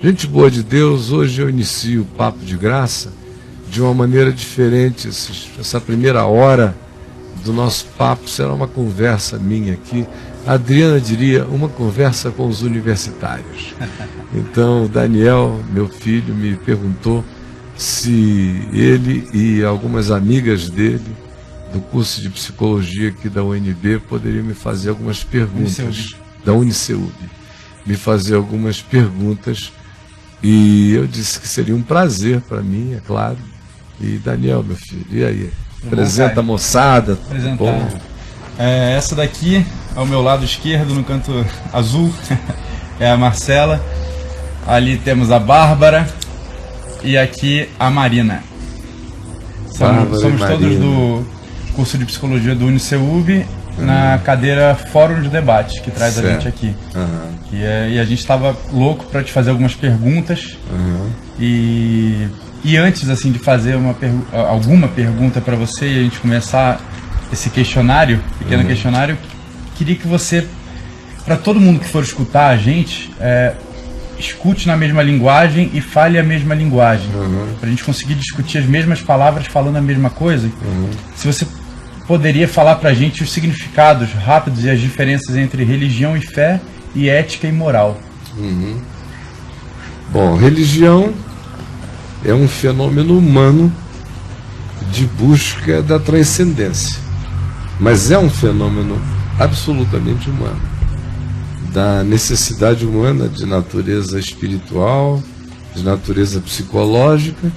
Gente boa de Deus, hoje eu inicio o Papo de Graça de uma maneira diferente. Essa primeira hora do nosso papo será uma conversa minha aqui. A Adriana diria, uma conversa com os universitários. Então, o Daniel, meu filho, me perguntou se ele e algumas amigas dele, do curso de psicologia aqui da UNB, poderiam me fazer algumas perguntas. Da Uniceub. Me fazer algumas perguntas. E eu disse que seria um prazer para mim, é claro. E Daniel, meu filho, e aí? Apresenta a moçada. Apresentar. Bom. Essa daqui, ao meu lado esquerdo, no canto azul, é a Marcela. Ali temos a Bárbara. E aqui a Marina. Somos todos do curso de psicologia do Uniceub, na cadeira Fórum de Debate, que traz a gente aqui. E a gente estava louco para te fazer algumas perguntas. E antes assim de fazer alguma pergunta para você e a gente começar esse questionário, pequeno questionário, queria que você, para todo mundo que for escutar a gente, escute na mesma linguagem e fale a mesma linguagem, para a gente conseguir discutir as mesmas palavras falando a mesma coisa. Se você poderia falar para a gente os significados rápidos e as diferenças entre religião e fé e ética e moral. Bom, religião é um fenômeno humano de busca da transcendência, mas é um fenômeno absolutamente humano, da necessidade humana de natureza espiritual, de natureza psicológica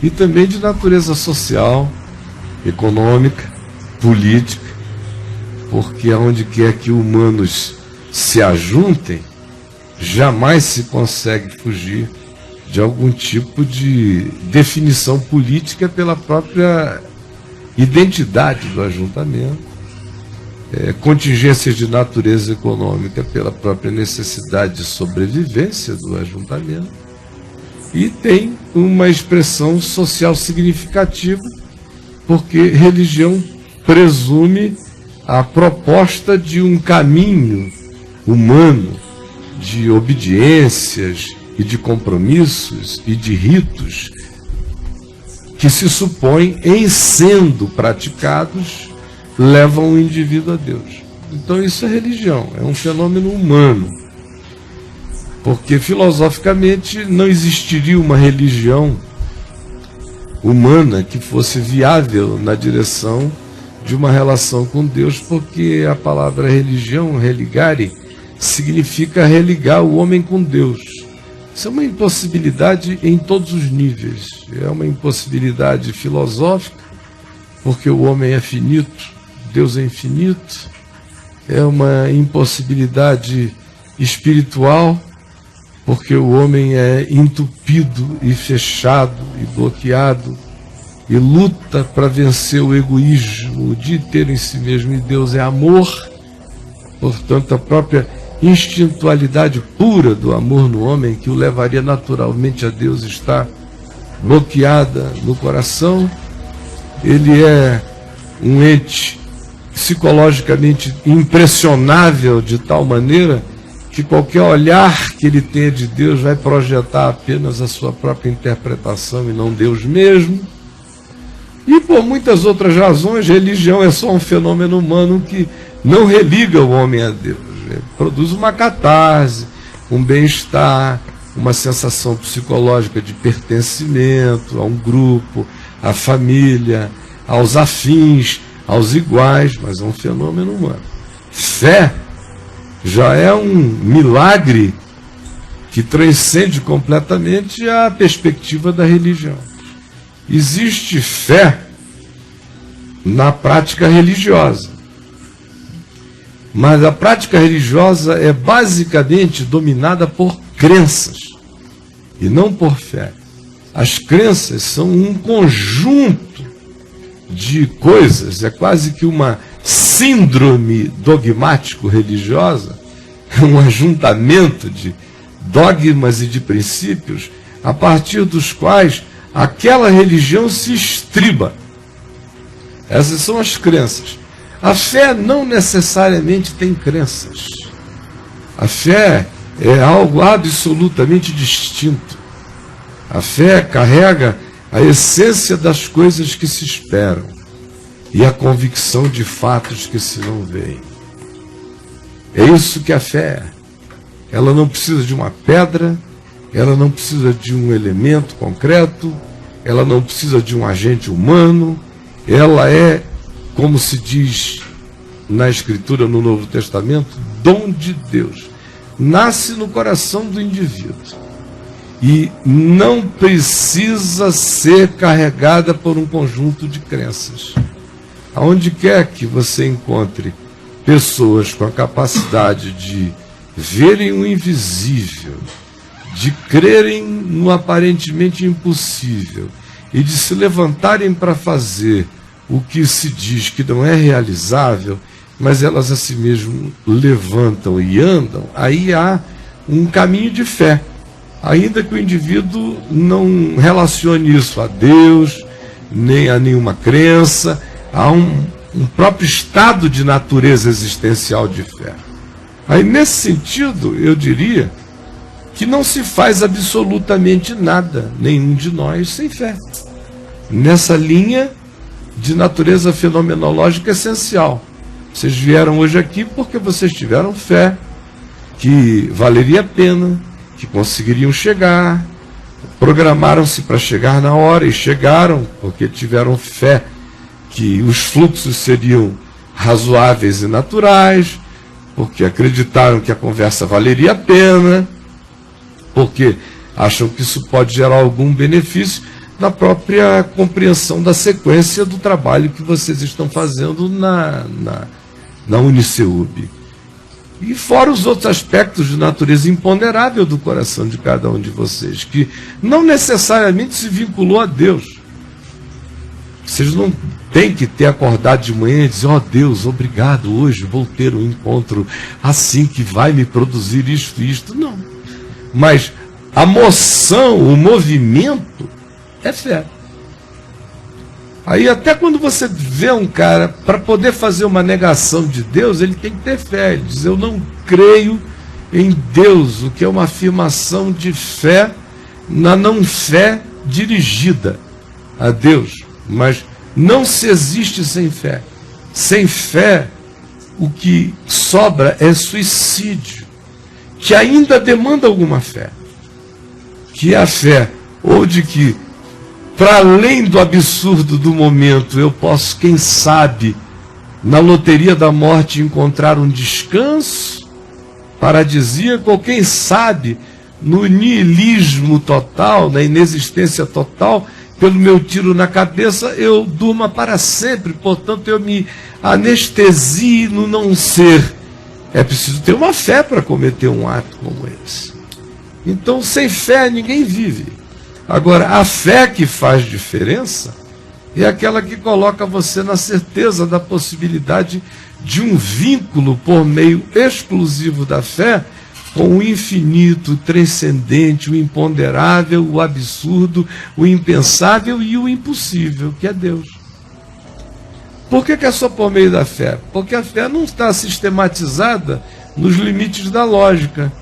e também de natureza social, econômica, política, porque aonde quer que humanos se ajuntem, jamais se consegue fugir de algum tipo de definição política pela própria identidade do ajuntamento, contingências de natureza econômica pela própria necessidade de sobrevivência do ajuntamento, e tem uma expressão social significativa, porque religião presume a proposta de um caminho humano de obediências e de compromissos e de ritos que se supõe, em sendo praticados, levam o indivíduo a Deus. Então isso é religião, é um fenômeno humano, porque filosoficamente não existiria uma religião humana que fosse viável na direção de uma relação com Deus, porque a palavra religião, religare, significa religar o homem com Deus. Isso é uma impossibilidade em todos os níveis. É uma impossibilidade filosófica, porque o homem é finito, Deus é infinito. É uma impossibilidade espiritual, porque o homem é entupido e fechado e bloqueado e luta para vencer o egoísmo o dia inteiro em si mesmo, e Deus é amor. Portanto, a própria instintualidade pura do amor no homem, que o levaria naturalmente a Deus, está bloqueada no coração. Ele é um ente psicologicamente impressionável de tal maneira que qualquer olhar que ele tenha de Deus vai projetar apenas a sua própria interpretação e não Deus mesmo. E por muitas outras razões, religião é só um fenômeno humano que não religa o homem a Deus. Produz uma catarse, um bem-estar, uma sensação psicológica de pertencimento a um grupo, à família, aos afins, aos iguais, mas é um fenômeno humano. Fé já é um milagre que transcende completamente a perspectiva da religião. Existe fé na prática religiosa, mas a prática religiosa é basicamente dominada por crenças e não por fé. As crenças são um conjunto de coisas, é quase que uma síndrome dogmático-religiosa, um ajuntamento de dogmas e de princípios a partir dos quais aquela religião se estriba. Essas são as crenças. A fé não necessariamente tem crenças. A fé é algo absolutamente distinto. A fé carrega a essência das coisas que se esperam e a convicção de fatos que se não veem. É isso que a fé é. Ela não precisa de uma pedra, ela não precisa de um elemento concreto, ela não precisa de um agente humano, ela é, como se diz na Escritura no Novo Testamento, dom de Deus. Nasce no coração do indivíduo e não precisa ser carregada por um conjunto de crenças. Aonde quer que você encontre pessoas com a capacidade de verem o invisível, de crerem no aparentemente impossível e de se levantarem para fazer o que se diz que não é realizável, mas elas a si mesmo levantam e andam, aí há um caminho de fé. Ainda que o indivíduo não relacione isso a Deus, nem a nenhuma crença, há um próprio estado de natureza existencial de fé. Aí, nesse sentido, eu diria que não se faz absolutamente nada, nenhum de nós, sem fé. Nessa linha de natureza fenomenológica essencial. Vocês vieram hoje aqui porque vocês tiveram fé, que valeria a pena, que conseguiriam chegar, programaram-se para chegar na hora e chegaram, porque tiveram fé que os fluxos seriam razoáveis e naturais, porque acreditaram que a conversa valeria a pena, porque acham que isso pode gerar algum benefício na própria compreensão da sequência do trabalho que vocês estão fazendo na Uniceub. E fora os outros aspectos de natureza imponderável do coração de cada um de vocês, que não necessariamente se vinculou a Deus. Vocês não têm que ter acordado de manhã e dizer, ó Deus, obrigado, hoje vou ter um encontro assim que vai me produzir isto. Não. Mas a moção, o movimento é fé. Aí até quando você vê um cara, para poder fazer uma negação de Deus, ele tem que ter fé. Ele diz, eu não creio em Deus, o que é uma afirmação de fé, na não fé dirigida a Deus. Mas não se existe sem fé. Sem fé, o que sobra é suicídio, que ainda demanda alguma fé. Que é a fé, ou de que, para além do absurdo do momento, eu posso, quem sabe, na loteria da morte encontrar um descanso paradisíaco, ou quem sabe, no niilismo total, na inexistência total, pelo meu tiro na cabeça, eu durma para sempre, portanto eu me anestesie no não ser. É preciso ter uma fé para cometer um ato como esse. Então, sem fé, ninguém vive. Agora, a fé que faz diferença é aquela que coloca você na certeza da possibilidade de um vínculo por meio exclusivo da fé com o infinito, o transcendente, o imponderável, o absurdo, o impensável e o impossível, que é Deus. Por que é só por meio da fé? Porque a fé não está sistematizada nos limites da lógica.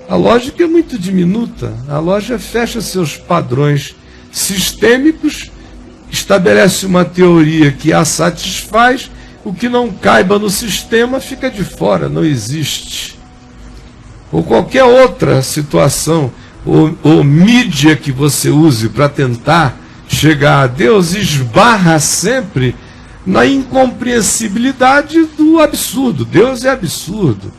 A lógica é muito diminuta. A lógica fecha seus padrões sistêmicos, estabelece uma teoria que a satisfaz, o que não caiba no sistema fica de fora, não existe. Ou qualquer outra situação, ou mídia que você use para tentar chegar a Deus, esbarra sempre na incompreensibilidade do absurdo. Deus é absurdo.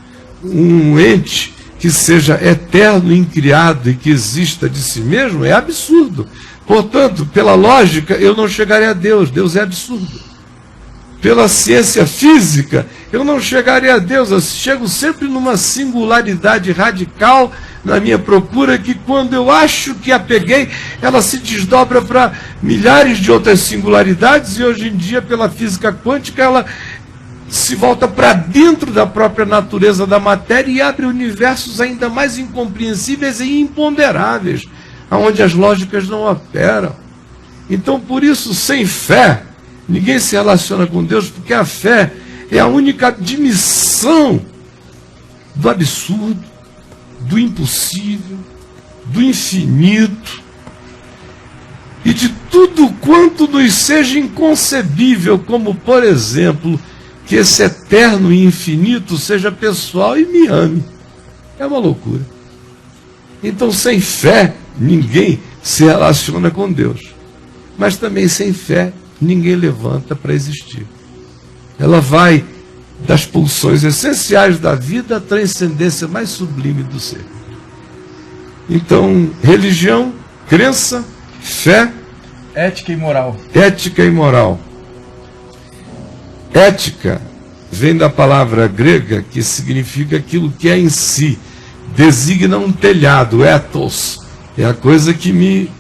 Um ente que seja eterno, incriado e que exista de si mesmo é absurdo. Portanto, pela lógica, eu não chegarei a Deus. Deus é absurdo. Pela ciência física, eu não chegarei a Deus. Eu chego sempre numa singularidade radical na minha procura, que quando eu acho que a peguei, ela se desdobra para milhares de outras singularidades, e hoje em dia, pela física quântica, ela se volta para dentro da própria natureza da matéria e abre universos ainda mais incompreensíveis e imponderáveis, onde as lógicas não operam. Então, por isso, sem fé, ninguém se relaciona com Deus, porque a fé é a única admissão do absurdo, do impossível, do infinito e de tudo quanto nos seja inconcebível, como, por exemplo, que esse eterno e infinito seja pessoal e me ame. É uma loucura. Então, sem fé, ninguém se relaciona com Deus. Mas também sem fé, ninguém levanta para existir. Ela vai das pulsões essenciais da vida à transcendência mais sublime do ser. Então, religião, crença, fé, ética e moral. Ética e moral. Ética vem da palavra grega que significa aquilo que é em si. Designa um telhado, ethos. É a coisa que me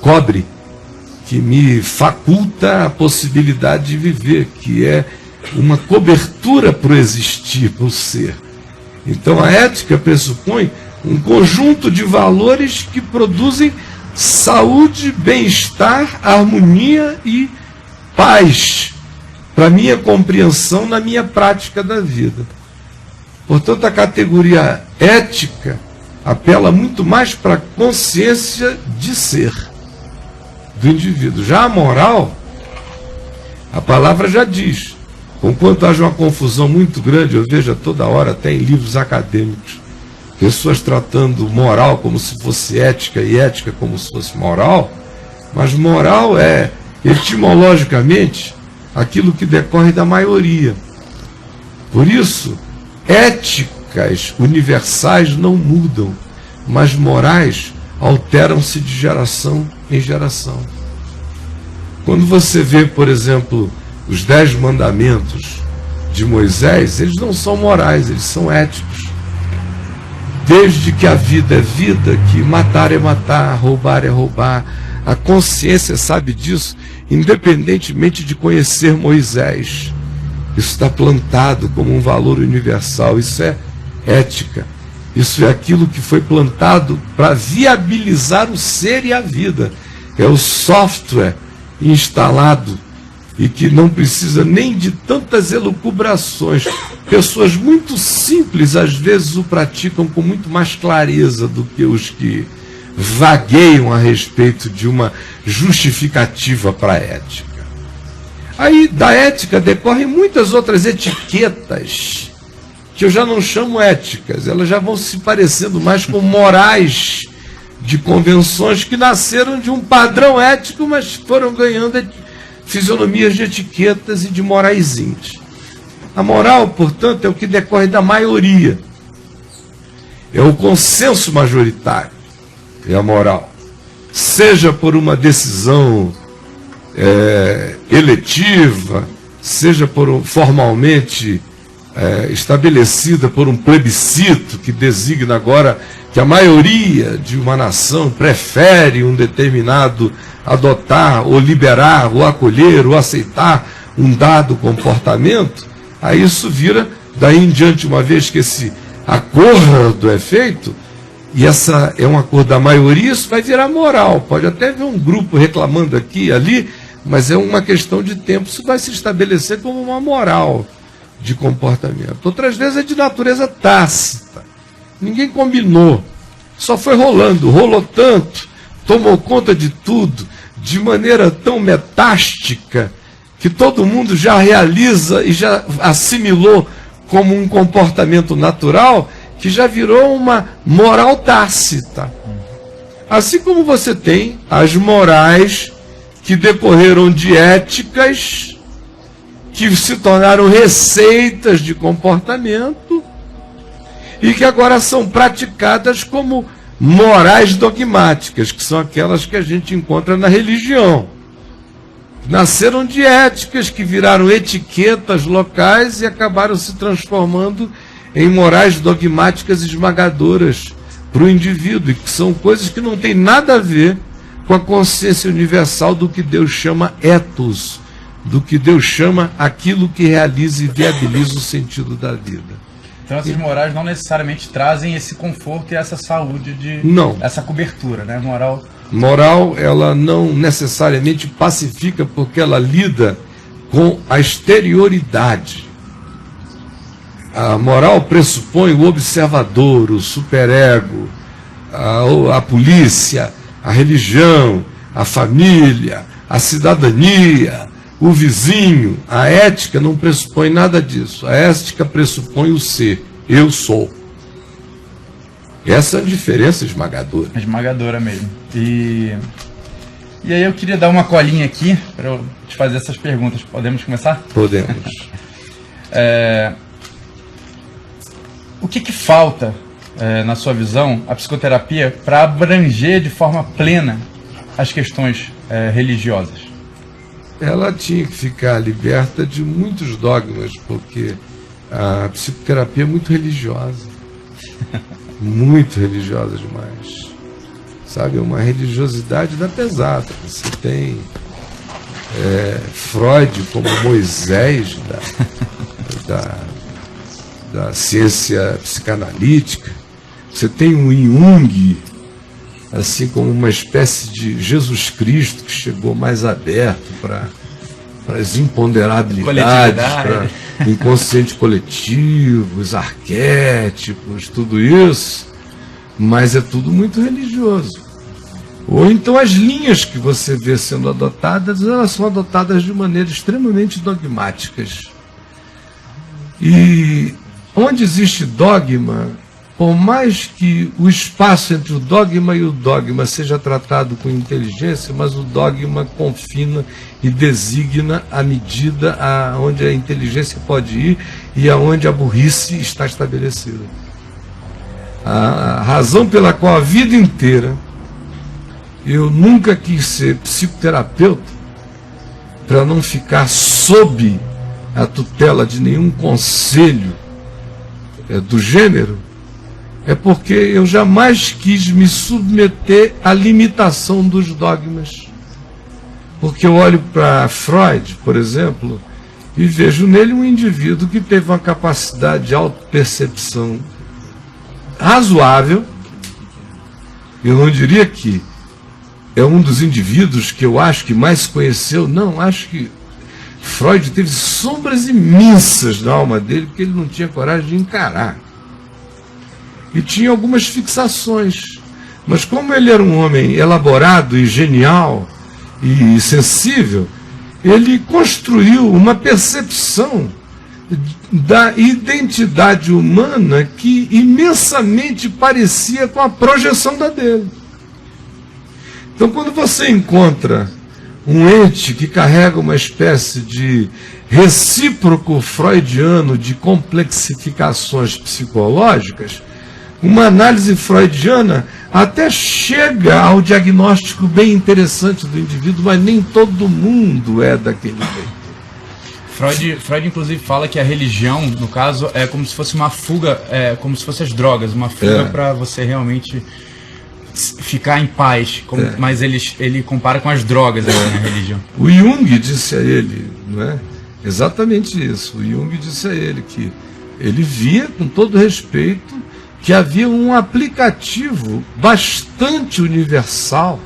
cobre, que me faculta a possibilidade de viver, que é uma cobertura para o existir, para o ser. Então a ética pressupõe um conjunto de valores que produzem saúde, bem-estar, harmonia e paz para minha compreensão na minha prática da vida. Portanto, a categoria ética apela muito mais para a consciência de ser do indivíduo. Já a moral, a palavra já diz, conquanto haja uma confusão muito grande, eu vejo toda hora, até em livros acadêmicos, pessoas tratando moral como se fosse ética e ética como se fosse moral, mas moral é, etimologicamente, aquilo que decorre da maioria. Por isso, éticas universais não mudam, mas morais alteram-se de geração em geração. Quando você vê, por exemplo, os 10 mandamentos de Moisés, eles não são morais, eles são éticos. Desde que a vida é vida, que matar é matar, roubar é roubar. A consciência sabe disso, independentemente de conhecer Moisés. Isso está plantado como um valor universal. Isso é ética. Isso é aquilo que foi plantado para viabilizar o ser e a vida. É o software instalado e que não precisa nem de tantas elucubrações. Pessoas muito simples às vezes o praticam com muito mais clareza do que os que vagueiam a respeito de uma justificativa para a ética. Aí da ética decorrem muitas outras etiquetas que eu já não chamo éticas, elas já vão se parecendo mais com morais de convenções que nasceram de um padrão ético, mas foram ganhando fisionomias de etiquetas e de moraizinhos. A moral, portanto, é o que decorre da maioria. É o consenso majoritário. É a moral. Seja por uma decisão eletiva, seja formalmente estabelecida por um plebiscito que designa agora que a maioria de uma nação prefere um determinado adotar, ou liberar, ou acolher, ou aceitar um dado comportamento, aí isso vira, daí em diante, uma vez que esse acordo é feito, e essa é um acordo da maioria, isso vai virar moral. Pode até ver um grupo reclamando aqui e ali, mas é uma questão de tempo, isso vai se estabelecer como uma moral de comportamento. Outras vezes é de natureza tácita. Ninguém combinou. Só foi rolando, rolou tanto, tomou conta de tudo, de maneira tão metástica, que todo mundo já realiza e já assimilou como um comportamento natural, que já virou uma moral tácita. Assim como você tem as morais que decorreram de éticas, que se tornaram receitas de comportamento e que agora são praticadas como morais dogmáticas, que são aquelas que a gente encontra na religião. Nasceram de éticas que viraram etiquetas locais e acabaram se transformando em morais dogmáticas esmagadoras para o indivíduo, e que são coisas que não têm nada a ver com a consciência universal do que Deus chama ethos, do que Deus chama aquilo que realiza e viabiliza o sentido da vida. Então essas morais não necessariamente trazem esse conforto e essa saúde, essa cobertura, né? Moral, ela não necessariamente pacifica, porque ela lida com a exterioridade. A moral pressupõe o observador, o superego, a polícia, a religião, a família, a cidadania, o vizinho. A ética não pressupõe nada disso. A ética pressupõe o ser. Eu sou. Essa é a diferença esmagadora. Esmagadora mesmo. E aí eu queria dar uma colinha aqui para eu te fazer essas perguntas. Podemos começar? Podemos. O que falta, na sua visão, a psicoterapia para abranger de forma plena as questões religiosas? Ela tinha que ficar liberta de muitos dogmas, porque a psicoterapia é muito religiosa. Muito religiosa demais. Sabe, uma religiosidade da pesada. Você tem Freud como Moisés da ciência psicanalítica. Você tem um Jung, assim como uma espécie de Jesus Cristo que chegou mais aberto para as imponderabilidades, para o inconsciente coletivo, os arquétipos, tudo isso, mas é tudo muito religioso. Ou então as linhas que você vê sendo adotadas, elas são adotadas de maneira extremamente dogmáticas. E onde existe dogma, por mais que o espaço entre o dogma e o dogma seja tratado com inteligência, mas o dogma confina e designa a medida aonde a inteligência pode ir e aonde a burrice está estabelecida. A razão pela qual a vida inteira eu nunca quis ser psicoterapeuta, para não ficar sob a tutela de nenhum conselho do gênero, é porque eu jamais quis me submeter à limitação dos dogmas. Porque eu olho para Freud, por exemplo, e vejo nele um indivíduo que teve uma capacidade de autopercepção razoável. Eu não diria que é um dos indivíduos que eu acho que mais conheceu, não, acho que Freud teve sombras imensas na alma dele, porque ele não tinha coragem de encarar. E tinha algumas fixações. Mas como ele era um homem elaborado e genial e sensível, ele construiu uma percepção da identidade humana que imensamente parecia com a projeção da dele. Então, quando você encontra um ente que carrega uma espécie de recíproco freudiano de complexificações psicológicas, uma análise freudiana até chega ao diagnóstico bem interessante do indivíduo, mas nem todo mundo é daquele jeito. Freud inclusive fala que a religião, no caso, é como se fosse uma fuga, como se fossem as drogas, uma fuga para você realmente ficar em paz, mas ele compara com as drogas na religião. O Jung disse a ele, não é? Exatamente isso. O Jung disse a ele que ele via, com todo respeito, que havia um aplicativo bastante universal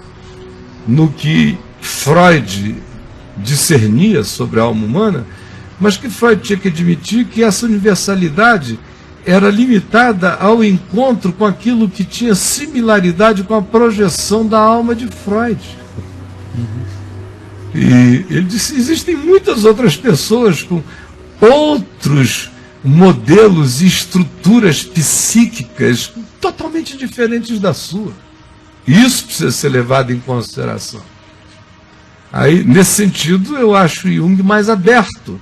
no que Freud discernia sobre a alma humana, mas que Freud tinha que admitir que essa universalidade era limitada ao encontro com aquilo que tinha similaridade com a projeção da alma de Freud. E ele disse, existem muitas outras pessoas com outros modelos e estruturas psíquicas totalmente diferentes da sua. Isso precisa ser levado em consideração. Aí, nesse sentido, eu acho Jung mais aberto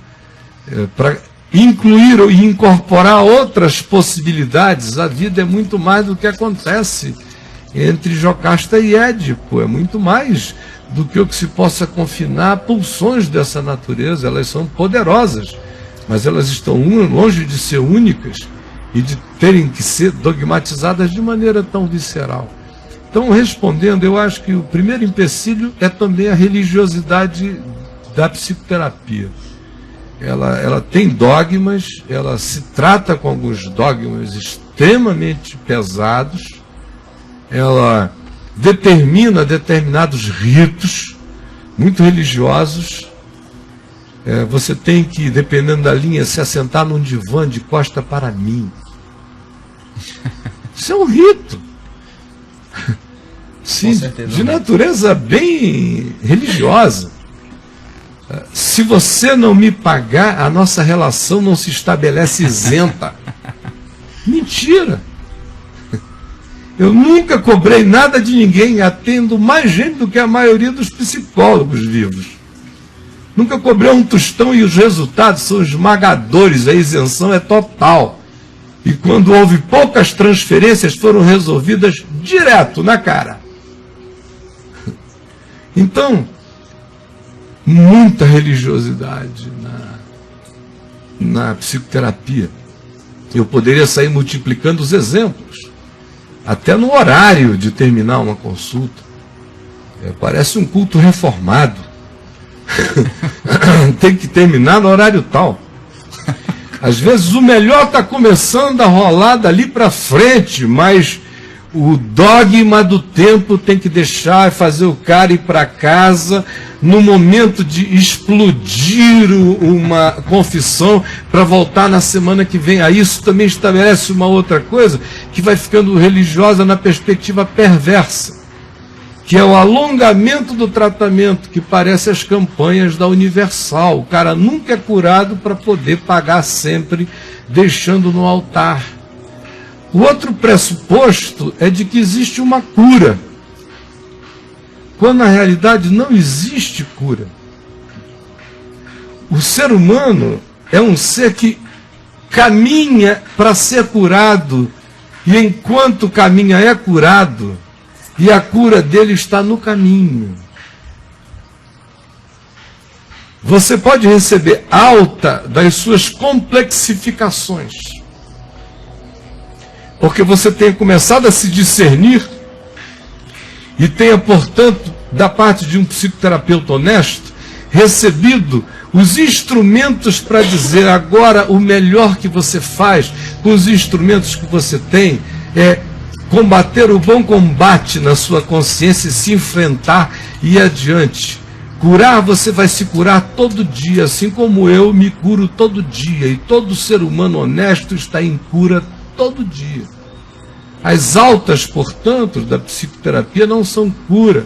para incluir e incorporar outras possibilidades. A vida é muito mais do que acontece entre Jocasta e Édipo, é muito mais do que o que se possa confinar a pulsões dessa natureza. Elas são poderosas, mas elas estão longe de ser únicas e de terem que ser dogmatizadas de maneira tão visceral. Então, respondendo, eu acho que o primeiro empecilho é também a religiosidade da psicoterapia. Ela tem dogmas, ela se trata com alguns dogmas extremamente pesados, ela determina determinados ritos muito religiosos, você tem que, dependendo da linha, se assentar num divã de costa para mim. Isso é um rito. Sim, de natureza bem religiosa. Se você não me pagar, a nossa relação não se estabelece isenta. Mentira! Eu nunca cobrei nada de ninguém, atendo mais gente do que a maioria dos psicólogos vivos. Nunca cobrei um tostão e os resultados são esmagadores, a isenção é total. E quando houve poucas transferências, foram resolvidas direto na cara. Então, muita religiosidade na psicoterapia. Eu poderia sair multiplicando os exemplos, até no horário de terminar uma consulta. Parece um culto reformado. Tem que terminar no horário tal. Às vezes o melhor está começando a rolar dali para frente, mas o dogma do tempo tem que deixar fazer o cara ir para casa no momento de explodir uma confissão para voltar na semana que vem. Aí isso também estabelece uma outra coisa que vai ficando religiosa na perspectiva perversa, que é o alongamento do tratamento, que parece as campanhas da Universal. O cara nunca é curado para poder pagar sempre, deixando no altar. O outro pressuposto é de que existe uma cura, quando na realidade não existe cura. O ser humano é um ser que caminha para ser curado, e enquanto caminha é curado, e a cura dele está no caminho. Você pode receber alta das suas complexificações, porque você tenha começado a se discernir e tenha, portanto, da parte de um psicoterapeuta honesto, recebido os instrumentos para dizer: agora o melhor que você faz com os instrumentos que você tem é combater o bom combate na sua consciência e se enfrentar e ir adiante. Curar, você vai se curar todo dia, assim como eu me curo todo dia, e todo ser humano honesto está em cura todo dia. As altas, portanto, da psicoterapia não são cura,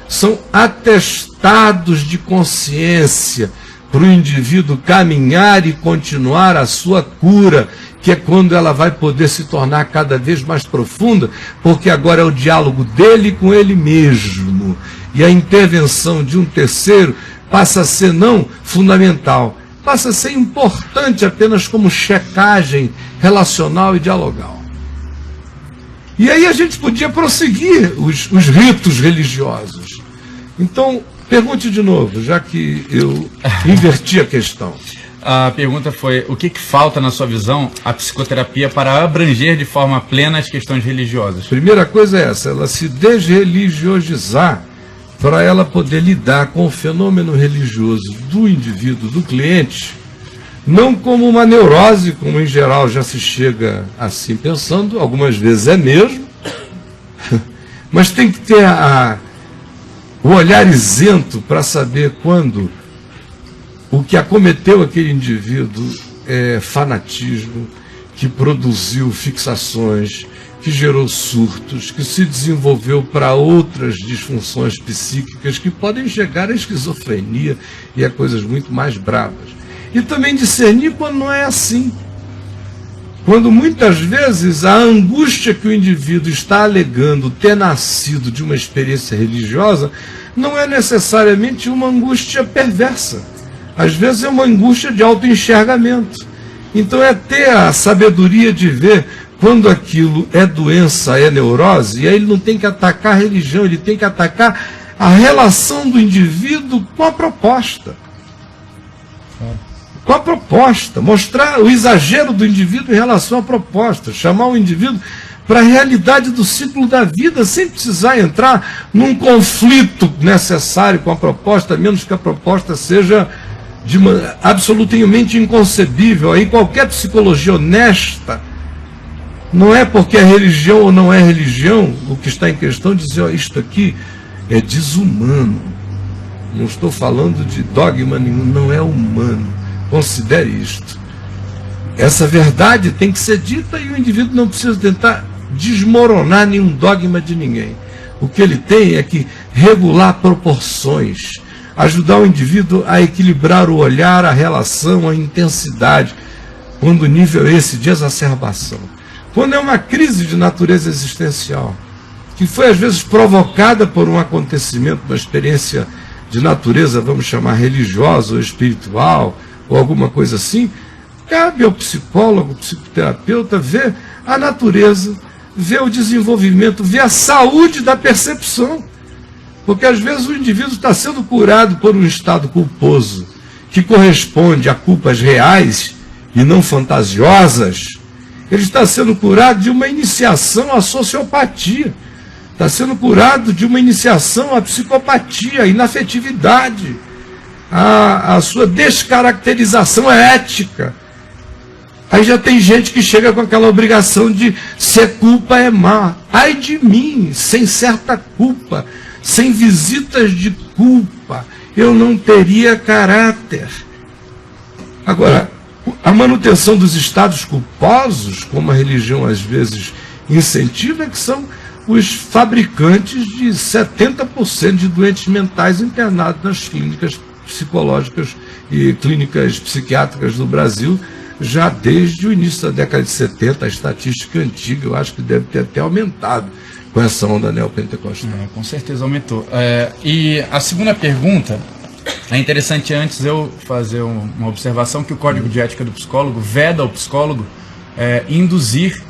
são atestados de consciência para o indivíduo caminhar e continuar a sua cura, que é quando ela vai poder se tornar cada vez mais profunda, porque agora é o diálogo dele com ele mesmo, e a intervenção de um terceiro passa a ser não fundamental, passa a ser importante apenas como checagem relacional e dialogal. E aí a gente podia prosseguir os ritos religiosos. Então, pergunte de novo, já que eu inverti a questão. A pergunta foi: o que falta, na sua visão, a psicoterapia para abranger de forma plena as questões religiosas? Primeira coisa é essa, ela se desreligiosizar para ela poder lidar com o fenômeno religioso do indivíduo, do cliente, não como uma neurose, como em geral já se chega assim pensando, algumas vezes é mesmo, mas tem que ter o olhar isento para saber quando o que acometeu aquele indivíduo é fanatismo, que produziu fixações, que gerou surtos, que se desenvolveu para outras disfunções psíquicas que podem chegar à esquizofrenia e a coisas muito mais bravas. E também discernir quando não é assim. Quando muitas vezes a angústia que o indivíduo está alegando ter nascido de uma experiência religiosa não é necessariamente uma angústia perversa. Às vezes é uma angústia de autoenxergamento. Então é ter a sabedoria de ver quando aquilo é doença, é neurose, e aí ele não tem que atacar a religião, ele tem que atacar a relação do indivíduo com a proposta. Com a proposta, mostrar o exagero do indivíduo em relação à proposta, chamar o indivíduo para a realidade do ciclo da vida, sem precisar entrar num conflito necessário com a proposta, a menos que a proposta seja absolutamente inconcebível. Aí qualquer psicologia honesta, não é porque é religião ou não é religião, o que está em questão, dizer: ó, isto aqui é desumano, Não estou falando de dogma nenhum, não é humano. Considere isto. Essa verdade tem que ser dita e o indivíduo não precisa tentar desmoronar nenhum dogma de ninguém. O que ele tem é que regular proporções, ajudar o indivíduo a equilibrar o olhar, a relação, a intensidade, quando o nível é esse de exacerbação. Quando é uma crise de natureza existencial, que foi às vezes provocada por um acontecimento, uma experiência de natureza, vamos chamar religiosa ou espiritual, ou alguma coisa assim, cabe ao psicólogo, psicoterapeuta, ver a natureza, ver o desenvolvimento, ver a saúde da percepção. Porque às vezes o indivíduo está sendo curado por um estado culposo, que corresponde a culpas reais e não fantasiosas. Ele está sendo curado de uma iniciação à sociopatia. Está sendo curado de uma iniciação à psicopatia, à inafetividade, à sua descaracterização ética. Aí já tem gente que chega com aquela obrigação de ser culpa é má. Ai de mim, sem certa culpa, sem visitas de culpa, eu não teria caráter. Agora, a manutenção dos estados culposos, como a religião às vezes incentiva, é que são os fabricantes de 70% de doentes mentais internados nas clínicas psicológicas e clínicas psiquiátricas do Brasil, já desde o início da década de 70, a estatística antiga, eu acho que deve ter até aumentado com essa onda neopentecostal. Com certeza aumentou. E a segunda pergunta, é interessante antes eu fazer uma observação que o Código de Ética do Psicólogo veda ao psicólogo induzir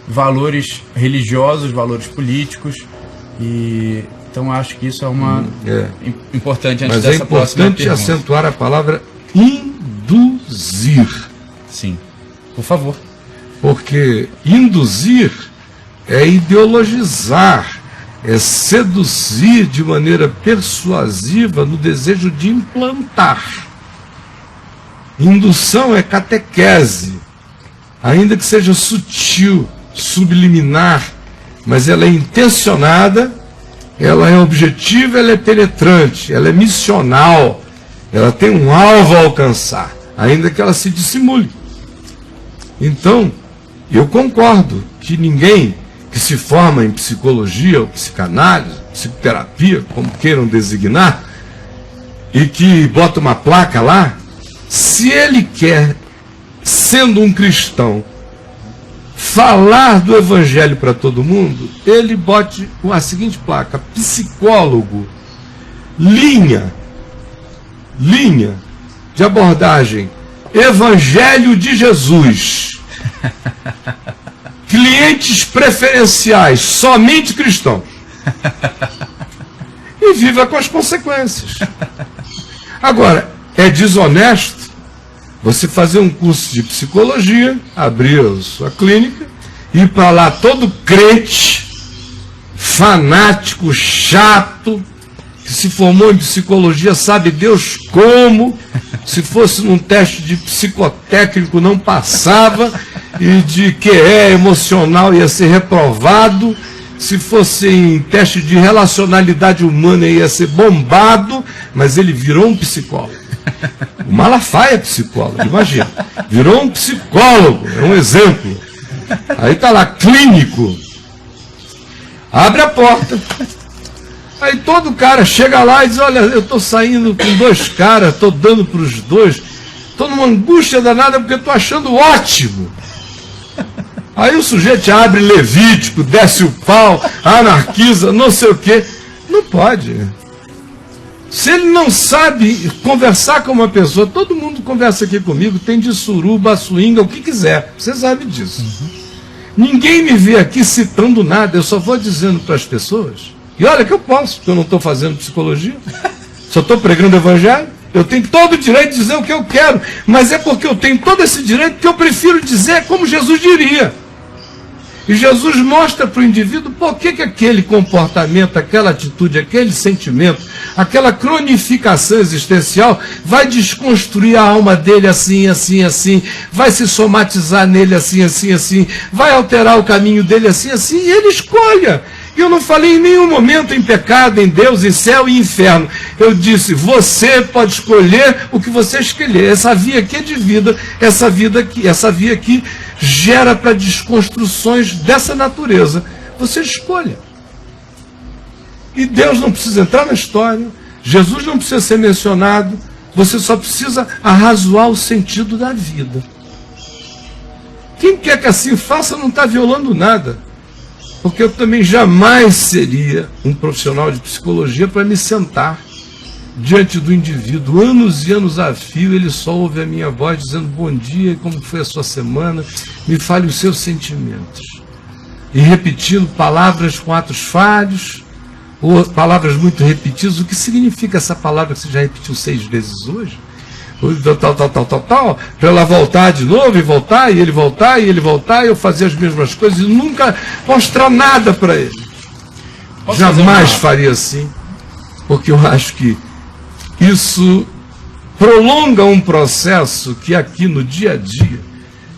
valores religiosos, valores políticos, e então acho que isso é uma importante antes dessa próxima pergunta. Mas é importante acentuar a palavra induzir. Sim, por favor. Porque induzir é ideologizar, é seduzir de maneira persuasiva no desejo de implantar. Indução é catequese, ainda que seja sutil, subliminar, mas ela é intencionada, ela é objetiva, ela é penetrante, ela é missional, ela tem um alvo a alcançar, ainda que ela se dissimule. Então, eu concordo que ninguém que se forma em psicologia ou psicanálise, psicoterapia, como queiram designar, e que bota uma placa lá, se ele quer, sendo um cristão, falar do evangelho para todo mundo, ele bote com a seguinte placa: psicólogo, linha de abordagem, Evangelho de Jesus, clientes preferenciais, somente cristãos, e viva com as consequências. Agora, é desonesto você fazer um curso de psicologia, abrir a sua clínica, ir para lá todo crente, fanático, chato, que se formou em psicologia, sabe Deus como, se fosse num teste de psicotécnico não passava, e de QE emocional ia ser reprovado, se fosse em teste de relacionalidade humana ia ser bombado, mas ele virou um psicólogo. O Malafaia é psicólogo, imagina. Virou um psicólogo, é um exemplo. Aí está lá, clínico. Abre a porta. Aí todo cara chega lá e diz: olha, eu estou saindo com 2 caras, estou dando para os 2, estou numa angústia danada porque estou achando ótimo. Aí o sujeito abre Levítico, desce o pau, anarquiza, não sei o quê. Não pode. Se ele não sabe conversar com uma pessoa, todo mundo conversa aqui comigo, tem de suruba, swinga, o que quiser. Você sabe disso. Ninguém me vê aqui citando nada, eu só vou dizendo para as pessoas. E olha que eu posso, porque eu não estou fazendo psicologia, só estou pregando o evangelho. Eu tenho todo o direito de dizer o que eu quero, mas é porque eu tenho todo esse direito que eu prefiro dizer como Jesus diria. E Jesus mostra para o indivíduo por que aquele comportamento, aquela atitude, aquele sentimento, aquela cronificação existencial vai desconstruir a alma dele assim, assim, assim, vai se somatizar nele assim, assim, assim, vai alterar o caminho dele assim, assim, e ele escolha. E eu não falei em nenhum momento em pecado, em Deus, em céu e inferno. Eu disse, você pode escolher o que você escolher. Essa via aqui é de vida, essa via aqui gera para desconstruções dessa natureza. Você escolha. E Deus não precisa entrar na história, Jesus não precisa ser mencionado, você só precisa arrazoar o sentido da vida. Quem quer que assim faça não está violando nada. Porque eu também jamais seria um profissional de psicologia para me sentar diante do indivíduo, anos e anos a fio, ele só ouve a minha voz dizendo bom dia, como foi a sua semana, me fale os seus sentimentos. E repetindo palavras com atos falhos, ou palavras muito repetidas. O que significa essa palavra que você já repetiu 6 vezes hoje? Tal, para ela voltar de novo e voltar, e ele voltar, e ele voltar, e eu fazer as mesmas coisas e nunca mostrar nada para ele. Jamais faria assim, porque eu acho que isso prolonga um processo que aqui no dia a dia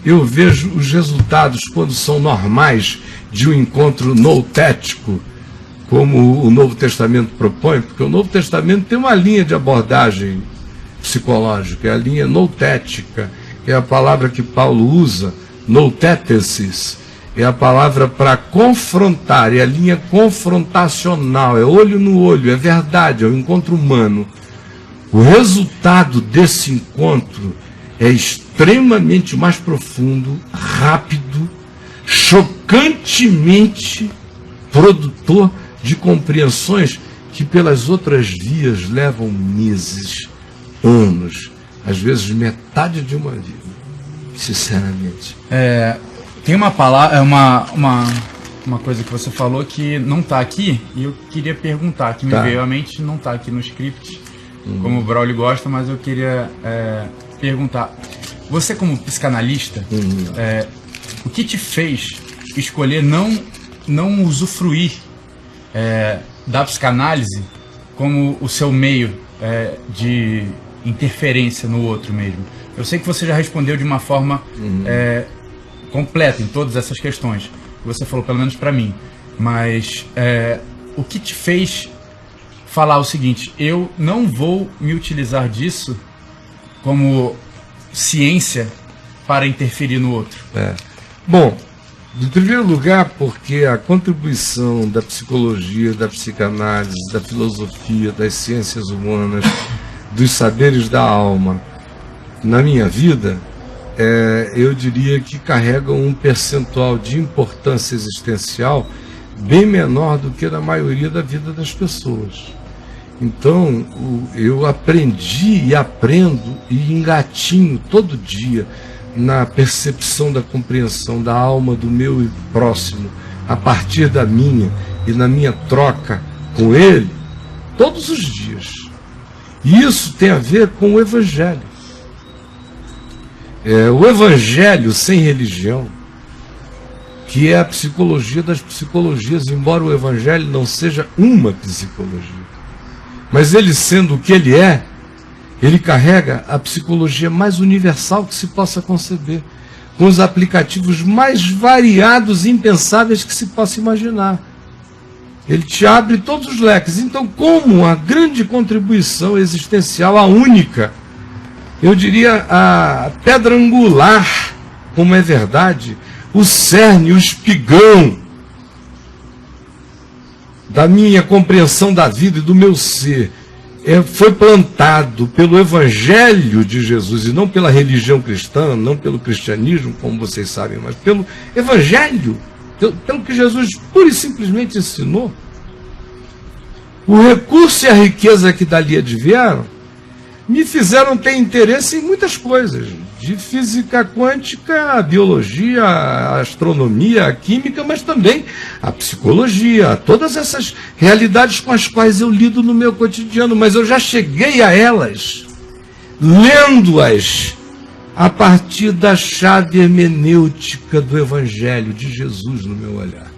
eu vejo os resultados quando são normais de um encontro noutético, como o Novo Testamento propõe, porque o Novo Testamento tem uma linha de abordagem psicológica, é a linha noutética, que é a palavra que Paulo usa, noutétesis, é a palavra para confrontar, é a linha confrontacional, é olho no olho, é verdade, é o encontro humano. O resultado desse encontro é extremamente mais profundo, rápido, chocantemente produtor de compreensões que pelas outras vias levam meses, anos, às vezes metade de uma vida, sinceramente. Tem uma palavra, uma coisa que você falou que não está aqui, e eu queria perguntar, que me veio à mente, não está aqui no script, como o Braulio gosta, mas eu queria perguntar, você como psicanalista, o que te fez escolher não usufruir da psicanálise como o seu meio de interferência no outro mesmo? Eu sei que você já respondeu de uma forma completa em todas essas questões que você falou, pelo menos para mim, mas o que te fez falar o seguinte: eu não vou me utilizar disso como ciência para interferir no outro? Bom, em primeiro lugar, porque a contribuição da psicologia, da psicanálise, da filosofia, das ciências humanas, dos saberes da alma, na minha vida, eu diria que carregam um percentual de importância existencial bem menor do que na maioria da vida das pessoas. Então, eu aprendi e aprendo e engatinho todo dia na percepção da compreensão da alma do meu próximo, a partir da minha e na minha troca com ele, todos os dias. E isso tem a ver com o Evangelho. O Evangelho sem religião, que é a psicologia das psicologias, embora o Evangelho não seja uma psicologia, mas ele sendo o que ele é, ele carrega a psicologia mais universal que se possa conceber, com os aplicativos mais variados e impensáveis que se possa imaginar. Ele te abre todos os leques. Então, como a grande contribuição existencial, a única, eu diria a pedra angular, como é verdade, o cerne, o espigão da minha compreensão da vida e do meu ser, foi plantado pelo Evangelho de Jesus, e não pela religião cristã, não pelo cristianismo, como vocês sabem, mas pelo Evangelho, pelo que Jesus pura e simplesmente ensinou. O recurso e a riqueza que dali advieram me fizeram ter interesse em muitas coisas, de física quântica, a biologia, a astronomia, a química, mas também a psicologia, todas essas realidades com as quais eu lido no meu cotidiano, mas eu já cheguei a elas, lendo-as a partir da chave hermenêutica do Evangelho de Jesus no meu olhar.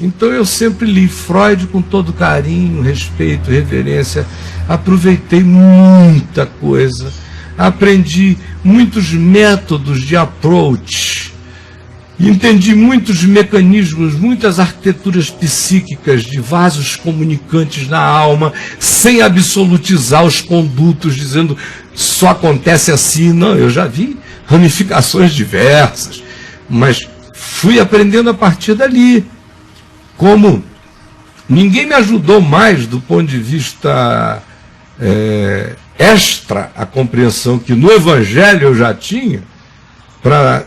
Então eu sempre li Freud com todo carinho, respeito, reverência, aproveitei muita coisa, aprendi muitos métodos de approach E entendi muitos mecanismos, muitas arquiteturas psíquicas de vasos comunicantes na alma, sem absolutizar os condutos, dizendo só acontece assim. Não, eu já vi ramificações diversas, mas fui aprendendo a partir dali. Como ninguém me ajudou mais do ponto de vista extra a compreensão que no Evangelho eu já tinha, para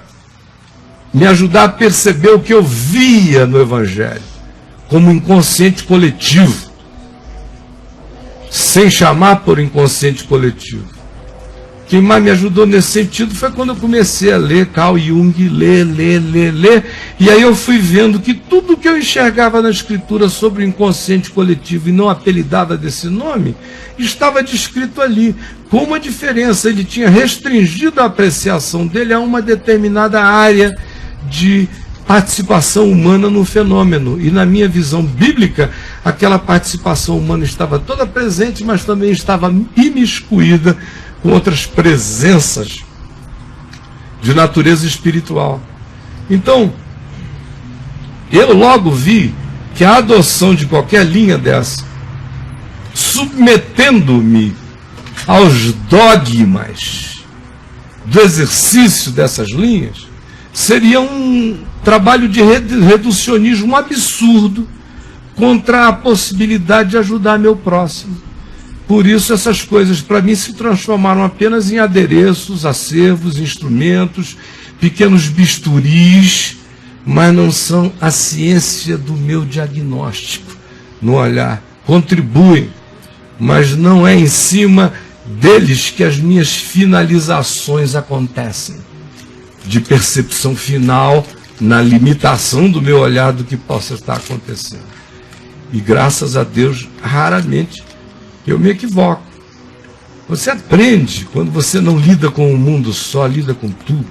me ajudar a perceber o que eu via no Evangelho, como inconsciente coletivo, sem chamar por inconsciente coletivo. Quem mais me ajudou nesse sentido foi quando eu comecei a ler Carl Jung, ler, e aí eu fui vendo que tudo que eu enxergava na escritura sobre o inconsciente coletivo e não apelidava desse nome, estava descrito ali. Com uma diferença, ele tinha restringido a apreciação dele a uma determinada área de participação humana no fenômeno. E na minha visão bíblica, aquela participação humana estava toda presente, mas também estava imiscuída com outras presenças de natureza espiritual. Então, eu logo vi que a adoção de qualquer linha dessa, submetendo-me aos dogmas do exercício dessas linhas, seria um trabalho de reducionismo absurdo contra a possibilidade de ajudar meu próximo. Por isso essas coisas para mim se transformaram apenas em adereços, acervos, instrumentos, pequenos bisturis, mas não são a ciência do meu diagnóstico no olhar. Contribuem, mas não é em cima deles que as minhas finalizações acontecem, de percepção final na limitação do meu olhar do que possa estar acontecendo. E graças a Deus, raramente eu me equivoco. Você aprende, quando você não lida com o mundo só, lida com tudo.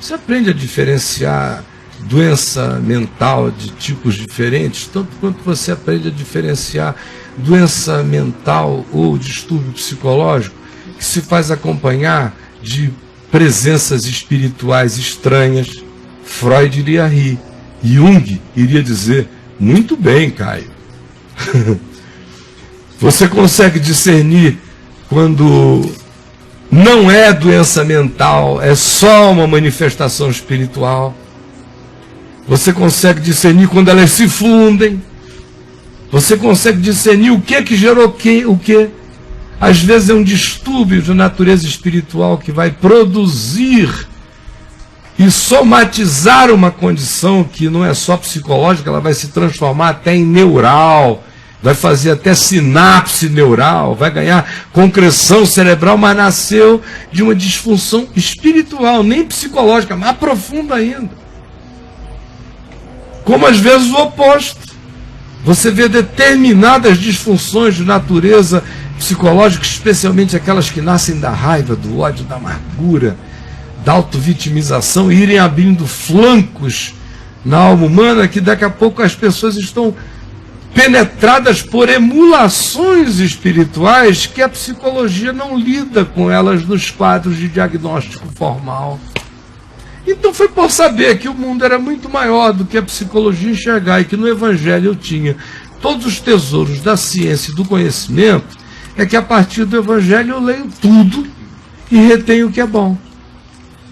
Você aprende a diferenciar doença mental de tipos diferentes, tanto quanto você aprende a diferenciar doença mental ou distúrbio psicológico, que se faz acompanhar de presenças espirituais estranhas. Freud iria rir. Jung iria dizer, muito bem, Caio. Você consegue discernir quando não é doença mental, é só uma manifestação espiritual. Você consegue discernir quando elas se fundem. Você consegue discernir o que gerou o que. Às vezes é um distúrbio de natureza espiritual que vai produzir e somatizar uma condição que não é só psicológica, ela vai se transformar até em neural, vai fazer até sinapse neural, vai ganhar concreção cerebral, mas nasceu de uma disfunção espiritual, nem psicológica, mais profunda ainda. Como às vezes o oposto. Você vê determinadas disfunções de natureza psicológica, especialmente aquelas que nascem da raiva, do ódio, da amargura, da autovitimização, irem abrindo flancos na alma humana, que daqui a pouco as pessoas estão penetradas por emulações espirituais que a psicologia não lida com elas nos quadros de diagnóstico formal. Então foi por saber que o mundo era muito maior do que a psicologia enxergar, e que no Evangelho eu tinha todos os tesouros da ciência e do conhecimento, é que a partir do Evangelho eu leio tudo e retenho o que é bom.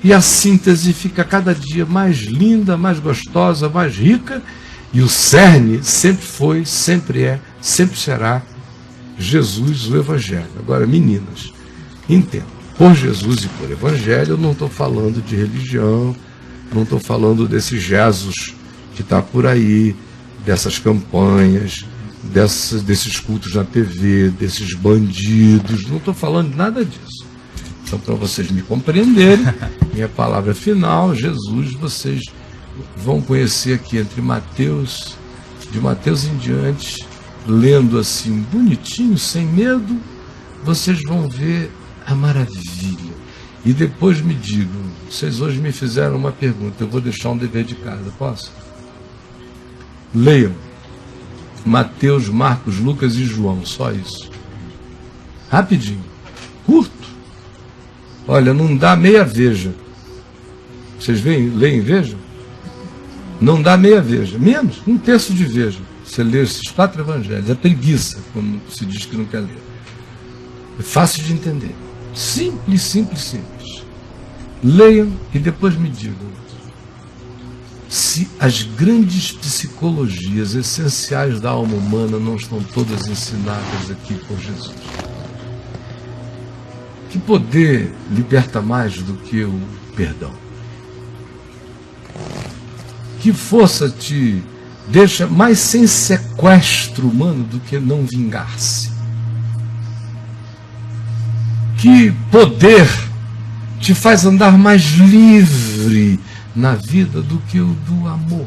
E a síntese fica cada dia mais linda, mais gostosa, mais rica, e o cerne sempre foi, sempre é, sempre será Jesus, o Evangelho. Agora, meninas, entendam. Por Jesus e por Evangelho, eu não estou falando de religião, não estou falando desses Jesus que está por aí, dessas campanhas, desses cultos na TV, desses bandidos, não estou falando de nada disso. Então, para vocês me compreenderem, minha palavra final, Jesus, vocês vão conhecer aqui entre Mateus, de Mateus em diante, lendo assim, bonitinho, sem medo, vocês vão ver a maravilha. E depois me digam, vocês hoje me fizeram uma pergunta, eu vou deixar um dever de casa, posso? Leiam Mateus, Marcos, Lucas e João, só isso. Rapidinho, curto. Olha, não dá meia veja. Vocês leem, vejam? Não dá meia veja, menos, 1/3 de veja. Você lê esses 4 evangelhos, é preguiça, como se diz que não quer ler. É fácil de entender. Simples, simples, simples. Leiam e depois me digam se as grandes psicologias essenciais da alma humana não estão todas ensinadas aqui por Jesus. Que poder liberta mais do que o perdão? Que força te deixa mais sem sequestro humano do que não vingar-se? Que poder te faz andar mais livre na vida do que o do amor?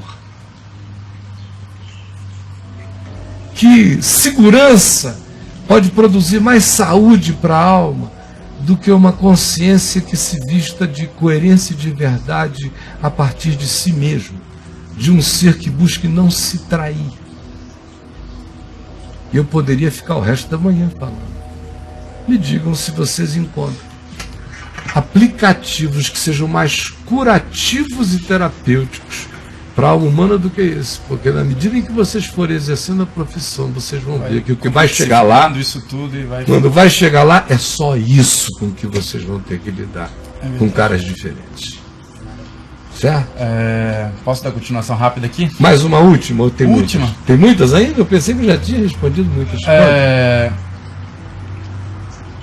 Que segurança pode produzir mais saúde para a alma do que uma consciência que se vista de coerência e de verdade a partir de si mesmo, de um ser que busque não se trair? Eu poderia ficar o resto da manhã falando. Me digam se vocês encontram aplicativos que sejam mais curativos e terapêuticos para a alma humana do que esse, porque na medida em que vocês forem exercendo a profissão, vocês vão ver que o que vai chegar lá, isso tudo e vai... quando vai chegar lá, é só isso com que vocês vão ter que lidar, com caras diferentes. Certo? Posso dar continuação rápida aqui? Mais uma última ou tem Última? muitas? Tem muitas ainda? Eu pensei que eu já tinha respondido muitas coisas.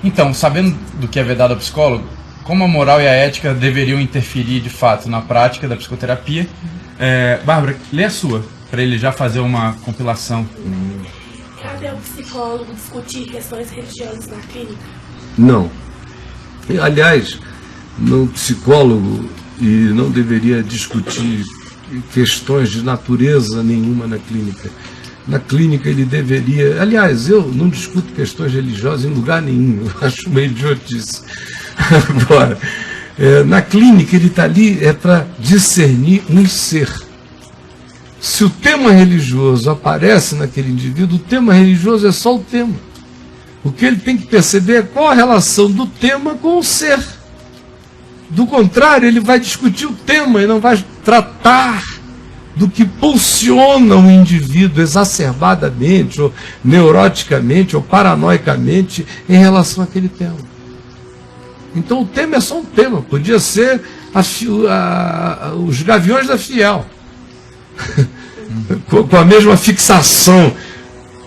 Então, sabendo do que é vedado ao psicólogo, como a moral e a ética deveriam interferir de fato na prática da psicoterapia, Bárbara, lê a sua, para ele já fazer uma compilação. Cabe ao psicólogo discutir questões religiosas na clínica? Não. Aliás, no psicólogo e não deveria discutir questões de natureza nenhuma na clínica. Na clínica ele deveria... Aliás, eu não discuto questões religiosas em lugar nenhum, eu acho meio idiotice. Agora, na clínica ele está ali para discernir um ser. Se o tema religioso aparece naquele indivíduo, o tema religioso é só o tema. O que ele tem que perceber é qual a relação do tema com o ser. Do contrário, ele vai discutir o tema e não vai tratar do que pulsiona um indivíduo exacerbadamente, ou neuroticamente, ou paranoicamente em relação àquele tema. Então o tema é só um tema, podia ser os Gaviões da Fiel, com a mesma fixação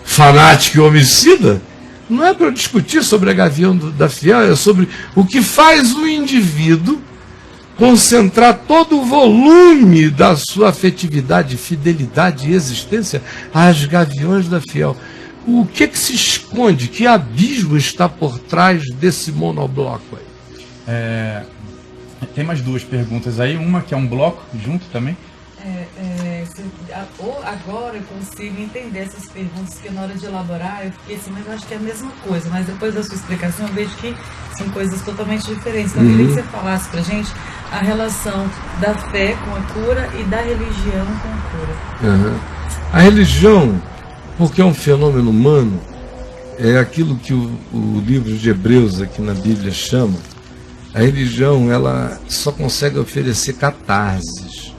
fanática e homicida. Não é para discutir sobre a Gavião da Fiel, é sobre o que faz o indivíduo concentrar todo o volume da sua afetividade, fidelidade e existência às Gaviões da Fiel. O que se esconde? Que abismo está por trás desse monobloco aí? Tem mais 2 perguntas aí, uma que é um bloco junto também. Agora eu consigo entender essas perguntas, porque na hora de elaborar eu fiquei assim, mas eu acho que é a mesma coisa, mas depois da sua explicação eu vejo que são coisas totalmente diferentes. Então eu queria que você falasse pra gente a relação da fé com a cura e da religião com a cura. A religião, porque é um fenômeno humano, é aquilo que o livro de Hebreus aqui na Bíblia chama. A religião, ela só consegue oferecer catarses.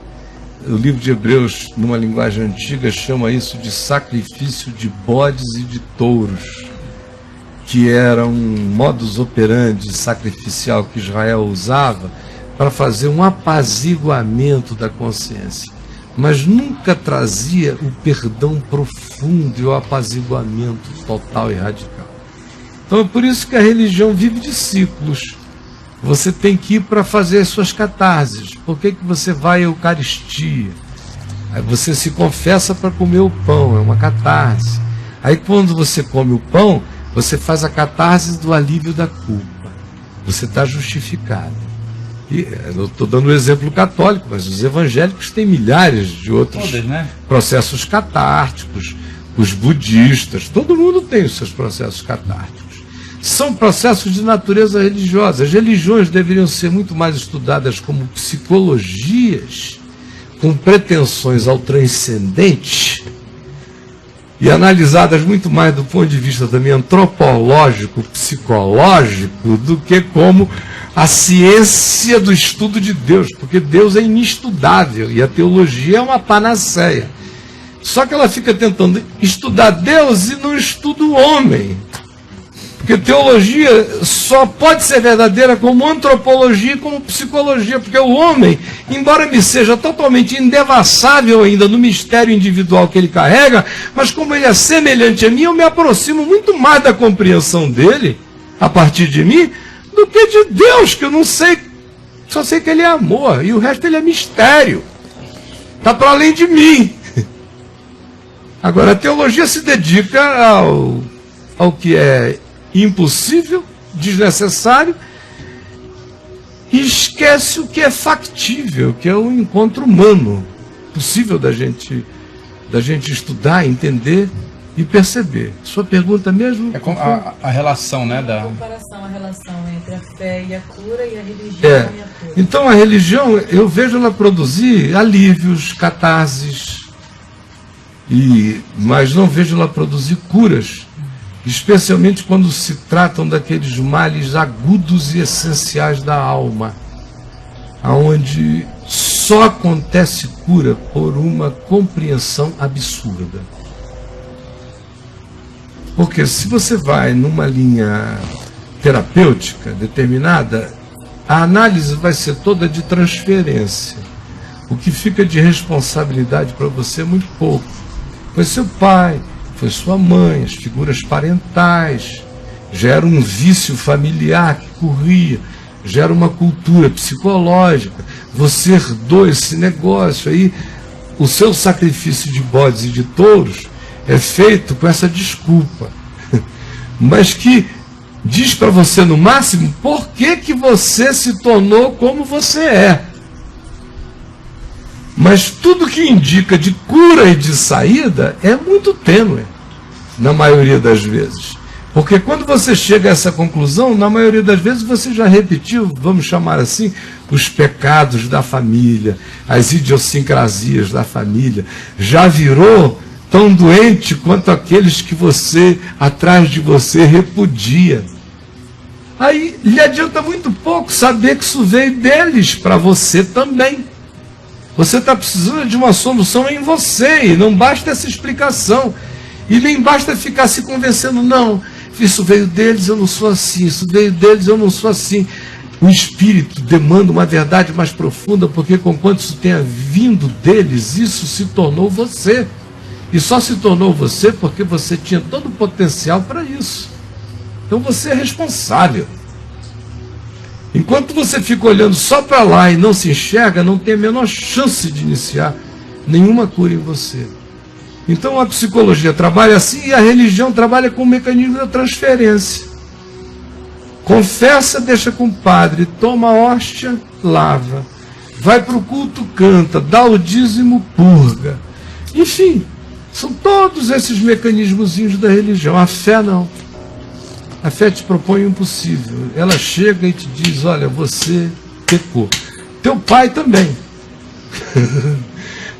O livro de Hebreus, numa linguagem antiga, chama isso de sacrifício de bodes e de touros, que era um modus operandi sacrificial que Israel usava para fazer um apaziguamento da consciência, mas nunca trazia o perdão profundo e o apaziguamento total e radical. Então é por isso que a religião vive de ciclos. Você tem que ir para fazer as suas catarses. Por que você vai à Eucaristia? Aí você se confessa para comer o pão, é uma catarse. Aí quando você come o pão, você faz a catarse do alívio da culpa. Você está justificado. E eu estou dando o exemplo católico, mas os evangélicos têm milhares de outros processos catárticos. Os budistas, todo mundo tem os seus processos catárticos. São processos de natureza religiosa. As religiões deveriam ser muito mais estudadas como psicologias, com pretensões ao transcendente, e analisadas muito mais do ponto de vista também antropológico, psicológico, do que como a ciência do estudo de Deus, porque Deus é inestudável e a teologia é uma panaceia. Só que ela fica tentando estudar Deus e não estuda o homem. Porque teologia só pode ser verdadeira como antropologia e como psicologia, porque o homem, embora me seja totalmente indevassável ainda no mistério individual que ele carrega, mas como ele é semelhante a mim, eu me aproximo muito mais da compreensão dele, a partir de mim, do que de Deus, que eu não sei, só sei que ele é amor, e o resto ele é mistério. Está para além de mim. Agora, a teologia se dedica ao que é impossível, desnecessário, e esquece o que é factível, que é o encontro humano, possível da gente estudar, entender e perceber. Sua pergunta mesmo? É a relação, né? A comparação, a relação entre a fé e a cura e a religião e a cura. Então a religião, eu vejo ela produzir alívios, catarses, mas não vejo ela produzir curas, especialmente quando se tratam daqueles males agudos e essenciais da alma, aonde só acontece cura por uma compreensão absurda. Porque se você vai numa linha terapêutica determinada, a análise vai ser toda de transferência. O que fica de responsabilidade para você é muito pouco. Foi seu pai, foi sua mãe, as figuras parentais, gera um vício familiar que corria, gera uma cultura psicológica, você herdou esse negócio aí, o seu sacrifício de bodes e de touros é feito com essa desculpa, mas que diz para você no máximo por que você se tornou como você é. Mas tudo que indica de cura e de saída é muito tênue, na maioria das vezes. Porque quando você chega a essa conclusão, na maioria das vezes você já repetiu, vamos chamar assim, os pecados da família, as idiosincrasias da família, já virou tão doente quanto aqueles que você, atrás de você, repudia. Aí lhe adianta muito pouco saber que isso veio deles para você também. Você está precisando de uma solução em você, e não basta essa explicação. E nem basta ficar se convencendo, não, isso veio deles, eu não sou assim, isso veio deles, eu não sou assim. O Espírito demanda uma verdade mais profunda, porque conquanto isso tenha vindo deles, isso se tornou você. E só se tornou você porque você tinha todo o potencial para isso. Então você é responsável. Enquanto você fica olhando só para lá e não se enxerga, não tem a menor chance de iniciar nenhuma cura em você. Então a psicologia trabalha assim e a religião trabalha com o mecanismo da transferência. Confessa, deixa com o padre, toma a hóstia, lava. Vai para o culto, canta, dá o dízimo, purga. Enfim, são todos esses mecanismozinhos da religião. A fé não. A fé te propõe o impossível. Ela chega e te diz, olha, você pecou. Teu pai também.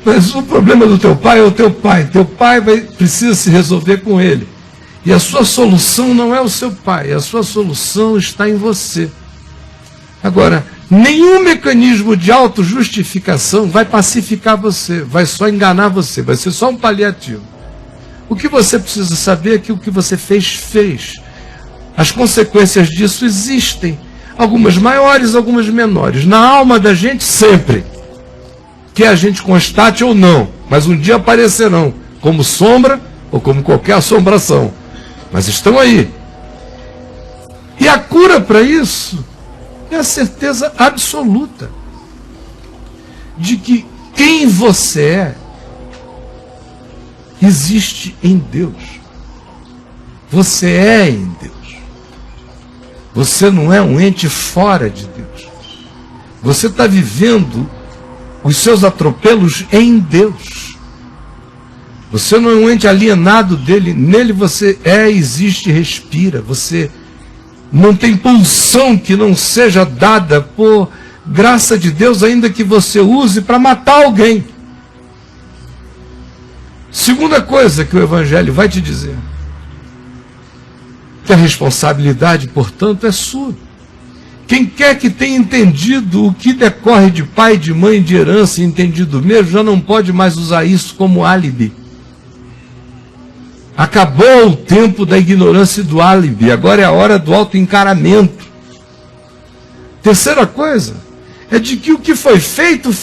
Mas o problema do teu pai é o teu pai. Teu pai precisa se resolver com ele. E a sua solução não é o seu pai. A sua solução está em você. Agora, nenhum mecanismo de autojustificação vai pacificar você. Vai só enganar você. Vai ser só um paliativo. O que você precisa saber é que o que você fez. As consequências disso existem. Algumas maiores, algumas menores. Na alma da gente, sempre. Que a gente constate ou não. Mas um dia aparecerão. Como sombra ou como qualquer assombração. Mas estão aí. E a cura para isso é a certeza absoluta de que quem você é existe em Deus. Você é em Deus. Você não é um ente fora de Deus. Você está vivendo os seus atropelos em Deus. Você não é um ente alienado dele. Nele você existe, respira. Você não tem pulsão que não seja dada por graça de Deus, ainda que você use para matar alguém. Segunda coisa que o Evangelho vai te dizer, que a responsabilidade, portanto, é sua. Quem quer que tenha entendido o que decorre de pai, de mãe, de herança, entendido mesmo, já não pode mais usar isso como álibi. Acabou o tempo da ignorância e do álibi, agora é a hora do autoencaramento. Terceira coisa, é de que o que foi feito,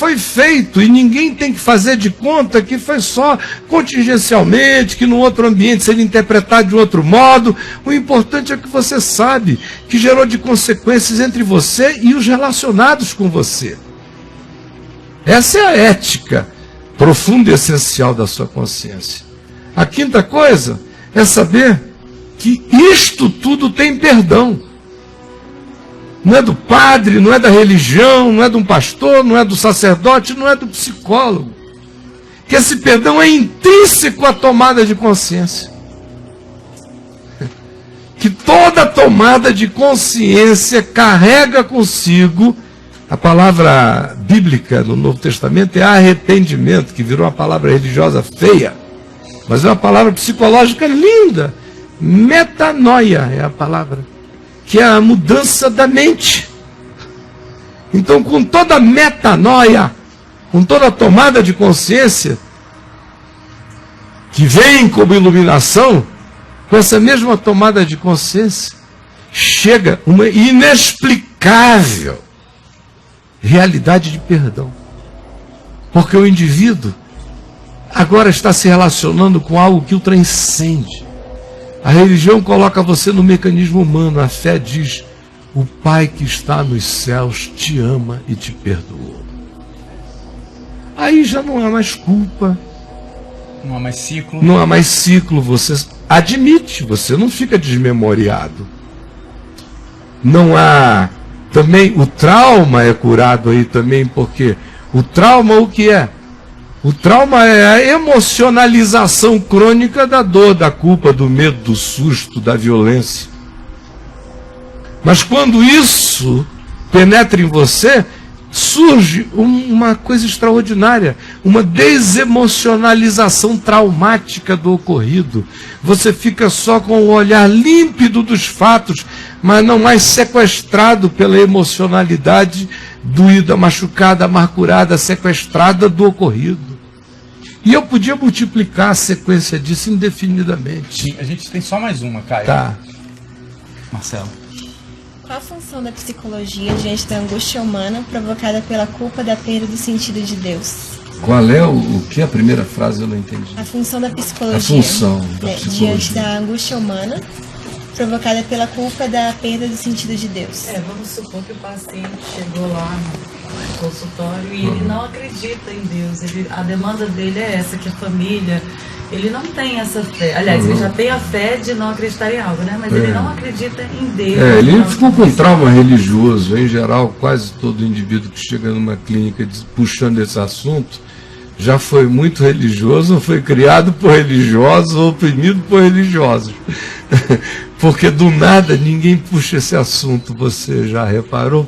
e ninguém tem que fazer de conta que foi só contingencialmente, que no outro ambiente seria interpretado de outro modo. O importante é que você sabe que gerou de consequências entre você e os relacionados com você. Essa é a ética profunda e essencial da sua consciência. A quinta coisa é saber que isto tudo tem perdão. Não é do padre, não é da religião, não é de um pastor, não é do sacerdote, não é do psicólogo. Que esse perdão é intrínseco à tomada de consciência. Que toda tomada de consciência carrega consigo, a palavra bíblica no Novo Testamento é arrependimento, que virou uma palavra religiosa feia, mas é uma palavra psicológica linda. Metanoia é a palavra, que é a mudança da mente. Então, com toda metanoia, com toda tomada de consciência, que vem como iluminação, com essa mesma tomada de consciência, chega uma inexplicável realidade de perdão. Porque o indivíduo agora está se relacionando com algo que o transcende. A religião coloca você no mecanismo humano, a fé diz: o Pai que está nos céus te ama e te perdoou. Aí já não há mais culpa. Não há mais ciclo. Não há mais ciclo, você admite, você não fica desmemoriado. Não há... Também o trauma é curado aí também, porque o trauma o que é? O trauma é a emocionalização crônica da dor, da culpa, do medo, do susto, da violência. Mas quando isso penetra em você, surge uma coisa extraordinária, uma desemocionalização traumática do ocorrido. Você fica só com o olhar límpido dos fatos, mas não mais sequestrado pela emocionalidade doída, machucada, amargurada, sequestrada do ocorrido. E eu podia multiplicar a sequência disso indefinidamente. Sim, a gente tem só mais uma, Caio. Tá. Marcelo. Qual a função da psicologia diante da angústia humana provocada pela culpa da perda do sentido de Deus? Qual é o que? A primeira frase eu não entendi. A função da psicologia. A função da psicologia. Diante da angústia humana provocada pela culpa da perda do sentido de Deus. Vamos supor que o paciente chegou lá no consultório e ele não acredita em Deus. A demanda dele é essa, que a família... Ele não tem essa fé. Aliás, ele já tem a fé de não acreditar em algo, né? Mas ele não acredita em Deus. Ele ficou com trauma religioso. Em geral, quase todo indivíduo que chega numa clínica puxando esse assunto já foi muito religioso, ou foi criado por religiosos, ou oprimido por religiosos. Porque do nada ninguém puxa esse assunto. Você já reparou?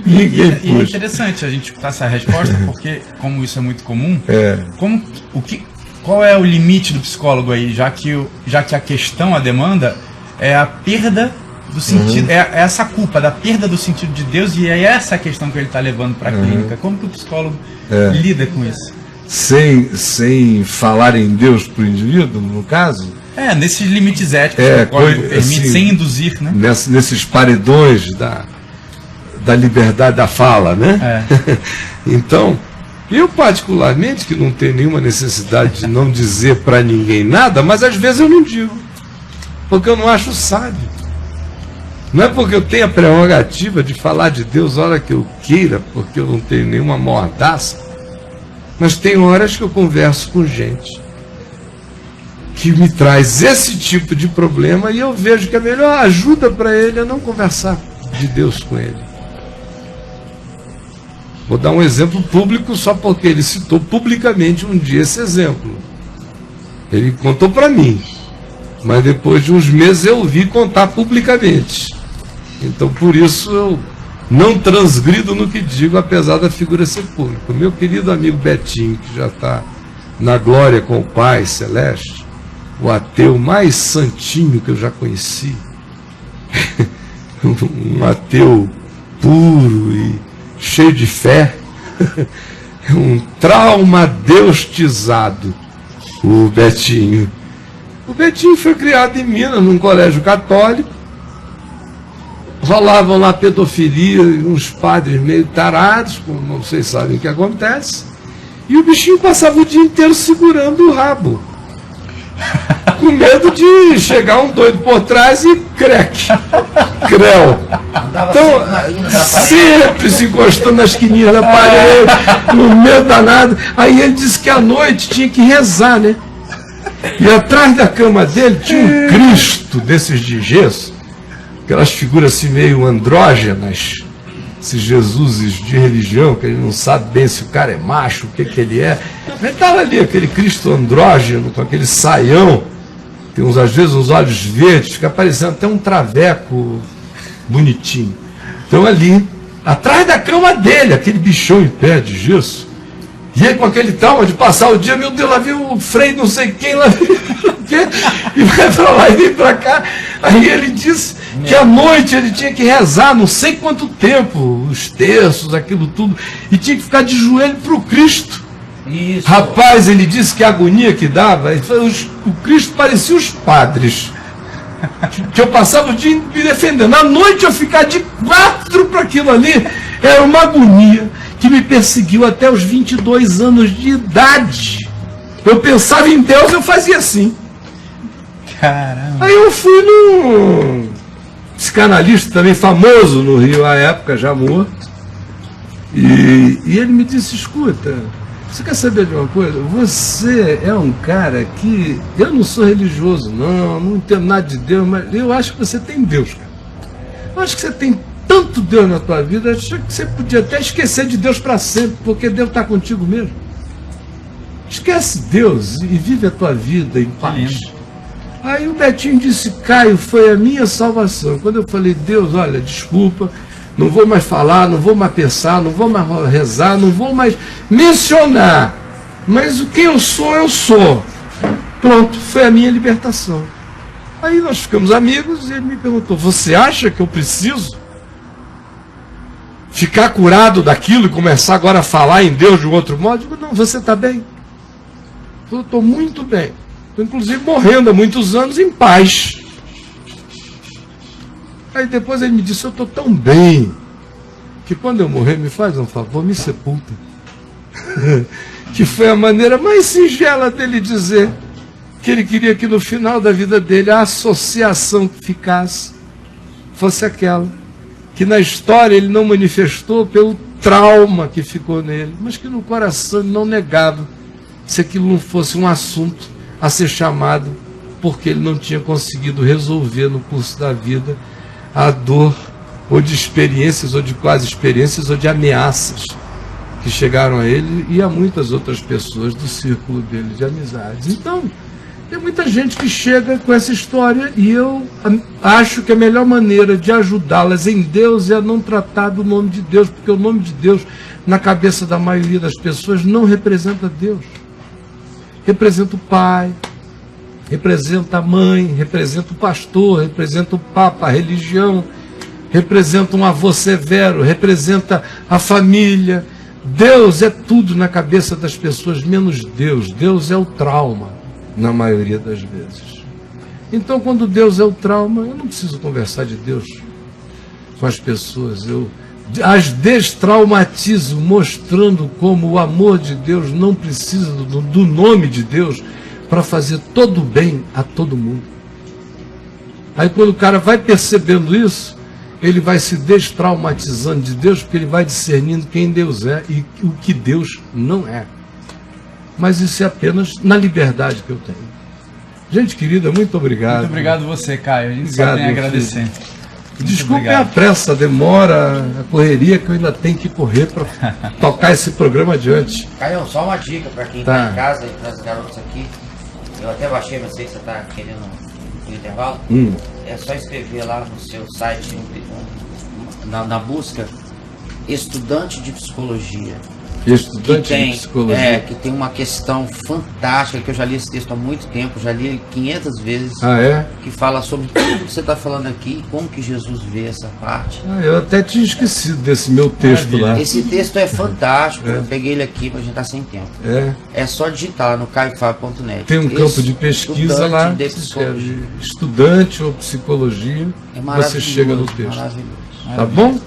Ninguém puxa. E é interessante a gente escutar essa resposta, porque como isso é muito comum, qual é o limite do psicólogo aí, já que a questão, a demanda, é a perda do sentido, é essa culpa da perda do sentido de Deus, e é essa a questão que ele está levando para a clínica. Como que o psicólogo lida com isso? Sem falar em Deus para o indivíduo, no caso? Nesses limites éticos que o código permite, assim, sem induzir, né? Nesses paredões da liberdade da fala, né? Então, eu particularmente, que não tenho nenhuma necessidade de não dizer para ninguém nada, mas às vezes eu não digo, porque eu não acho sábio. Não é porque eu tenho a prerrogativa de falar de Deus a hora que eu queira, porque eu não tenho nenhuma mordaça, mas tem horas que eu converso com gente que me traz esse tipo de problema e eu vejo que a melhor ajuda para ele é não conversar de Deus com ele. Vou dar um exemplo público só porque ele citou publicamente um dia esse exemplo. Ele contou para mim, mas depois de uns meses eu ouvi contar publicamente. Então por isso eu não transgrido no que digo, apesar da figura ser pública. O meu querido amigo Betinho, que já está na glória com o Pai Celeste, o ateu mais santinho que eu já conheci, um ateu puro e cheio de fé, um traumadeustizado, o Betinho. O Betinho foi criado em Minas, num colégio católico. Rolavam lá pedofilia, uns padres meio tarados, como vocês sabem o que acontece. E o bichinho passava o dia inteiro segurando o rabo, com medo de chegar um doido por trás e creu. Então, sempre se encostando na esquininha da parede, no medo danado. Aí ele disse que à noite tinha que rezar, né? E atrás da cama dele tinha um Cristo desses de gesso, aquelas figuras assim meio andrógenas, esses Jesuses de religião, que ele não sabe bem se o cara é macho, o que ele é. Mas estava ali aquele Cristo andrógeno, com aquele saião, tem uns, às vezes uns olhos verdes, fica parecendo até um traveco bonitinho. Então ali, atrás da cama dele, aquele bichão em pé de gesso, e ele com aquele trauma de passar o dia, meu Deus, lá viu o Frei não sei quem, lá viu o quê, e vai pra lá e vem pra cá. Aí ele disse que à noite ele tinha que rezar não sei quanto tempo, os terços, aquilo tudo, e tinha que ficar de joelho pro Cristo. Isso. Rapaz, ele disse que a agonia que dava, o Cristo parecia os padres, que eu passava o dia me defendendo. À noite eu ficar de 4 para aquilo ali, era uma agonia que me perseguiu até os 22 anos de idade. Eu pensava em Deus, eu fazia assim. Caramba. Aí eu fui num psicanalista também famoso no Rio à época, já morto, e ele me disse: escuta, você quer saber de uma coisa? Você é um cara que... Eu não sou religioso, não entendo nada de Deus, mas eu acho que você tem Deus, cara. Eu acho que você tem tanto Deus na tua vida, acho que você podia até esquecer de Deus para sempre, porque Deus está contigo mesmo. Esquece Deus e vive a tua vida em paz. Aí o Betinho disse: Caio, foi a minha salvação. Quando eu falei: Deus, olha, desculpa, não vou mais falar, não vou mais pensar, não vou mais rezar, não vou mais mencionar, mas o que eu sou, eu sou. Pronto, foi a minha libertação. Aí nós ficamos amigos e ele me perguntou: você acha que eu preciso ficar curado daquilo e começar agora a falar em Deus de um outro modo? Eu digo: não, você está bem. Eu estou muito bem. Estou inclusive morrendo há muitos anos em paz. Aí depois ele me disse: eu estou tão bem que quando eu morrer, me faz um favor, me sepulta. Que foi a maneira mais singela dele dizer que ele queria que no final da vida dele a associação que ficasse fosse aquela que na história ele não manifestou pelo trauma que ficou nele, mas que no coração ele não negava se aquilo não fosse um assunto a ser chamado, porque ele não tinha conseguido resolver no curso da vida a dor, ou de experiências, ou de quase experiências, ou de ameaças que chegaram a ele e a muitas outras pessoas do círculo dele de amizades. Então, tem muita gente que chega com essa história e eu acho que a melhor maneira de ajudá-las em Deus é a não tratar do nome de Deus, porque o nome de Deus, na cabeça da maioria das pessoas, não representa Deus. Representa o pai, representa a mãe, representa o pastor, representa o papa, a religião, representa um avô severo, representa a família. Deus é tudo na cabeça das pessoas, menos Deus. Deus é o trauma, na maioria das vezes. Então, quando Deus é o trauma, eu não preciso conversar de Deus com as pessoas. Eu as destraumatizo, mostrando como o amor de Deus não precisa do nome de Deus para fazer todo o bem a todo mundo. Aí quando o cara vai percebendo isso, ele vai se destraumatizando de Deus, porque ele vai discernindo quem Deus é e o que Deus não é. Mas isso é apenas na liberdade que eu tenho. Gente querida, muito obrigado. Muito obrigado você, Caio. A gente Obrigado, só tem a agradecer. Filho. Desculpe a pressa, a demora, a correria que eu ainda tenho que correr para tocar esse programa adiante. Caio, só uma dica para quem está em casa e para os garotos aqui. Eu até baixei, não sei se você está querendo o intervalo. É só escrever lá no seu site, na busca, estudante de psicologia. Estudante de psicologia. Que tem uma questão fantástica, que eu já li esse texto há muito tempo, já li 500 vezes, Ah, é? que fala sobre tudo que você está falando aqui, como que Jesus vê essa parte. Ah, eu até tinha esquecido desse meu texto lá. Esse texto é fantástico, eu peguei ele aqui, mas a gente tá sem tempo. É só digitar lá no caifab.net. Tem um campo de pesquisa lá, de você escreve estudante ou psicologia, É você chega no texto. maravilhoso. Tá bom?